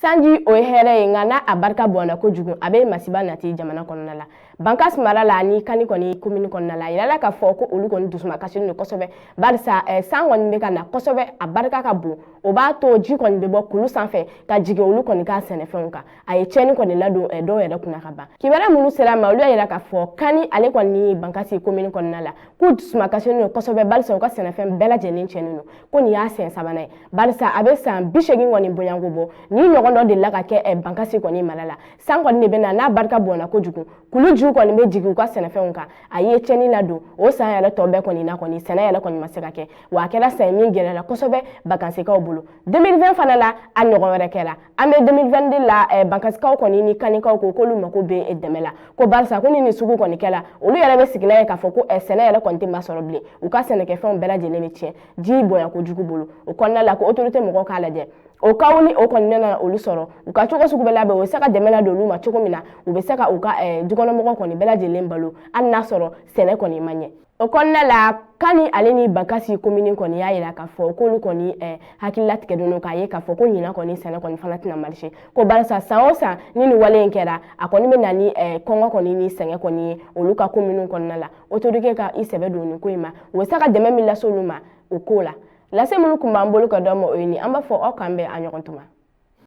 Sanji o here ngana abarka bwana ko jugu abe masiba nati jamana kɔnɔna la bankas mara la ni kani kɔni commune kɔnɔna la yala ka fɔ ko olu kɔni dusuma kasi no kosɛbɛ barisa san kɔni be kana kosɛbɛ abarka ka bon o ba to ji kɔni be bɔ kulu sanfɛ ka jige olu kɔni ka sɛnɛfɛnw kan aye cɛni kɔni ladon dɔw yɛrɛ kunna ka ban kibara munu sera ma olu yala ka fɔ kani ale kɔni bankasi commune kɔnɔna la ko dusuma kasi no kosɛbɛ barisa o ka sɛnɛfɛn bɛɛ lajɛlen cɛni no ko ni ya sɛn sabana barisa abe san 80 kɔni bonyango bɔ ni ɲɔgɔn dɔ de la ka kɛ bankasi kɔni malala san kɔni de bena n'a barka bɔna kojugu kulu ju kɔni be jigi u ka sɛnɛfɛnw kan aye cɛni ladon o san yɛrɛ tɔ bɛɛ kɔni na kɔni sɛnɛ yɛrɛ kɔni ma se ka kɛ wa kɛra san min gɛrɛla kosɛbɛ bakansikaw bolo 2020 fana la a ɲɔgɔn wɛrɛ kɛra an be 2022 la bakansikaw kɔni ni kanikaw ko kolu mako be dɛmɛ la ko barisa ko ni sugu kɔni kɛla olu yɛrɛ be sigila ye ka fɔ ko sɛnɛ yɛrɛ kɔni tɛ ma sɔrɔ bilen u ka sɛnɛkɛfɛnw bɛɛ lajɛlen be tiɲɛ ji bonya kojugu bolo o kɔnɔna la ko autorité mɔgɔw k'a lajɛ o kaw ni o kɔni nana olu sɔrɔ u ka cogo sugu bɛɛ labɛn u bɛ se ka dɛmɛ ladon olu ma cogo min na u bɛ se ka u ka dukɔnɔmɔgɔw kɔni bɛɛ lajɛlen balo hali n'a sɔrɔ sɛnɛ kɔni ma ɲɛ o kɔnɔna la kani ale ni bankasi commune kɔni y'a yira k'a fɔ k'olu kɔni hakilila tigɛ don k'a ye k'a fɔ ko ɲina kɔni sɛnɛ kɔni fana tɛna marché ko barisa san o san ni nin wale in kɛra a kɔni bɛ na ni kɔngɔ kɔni ni sɛgɛn kɔni ye olu ka commune kɔnɔna la autorité ka i sɛbɛ don nin ko in ma u bɛ se ka dɛmɛ min lase olu ma o ko la lase minnu kun b'an bolo ka d'aw ma o ye nin an b'a fɔ aw k'an bɛn a ɲɔgɔn tuma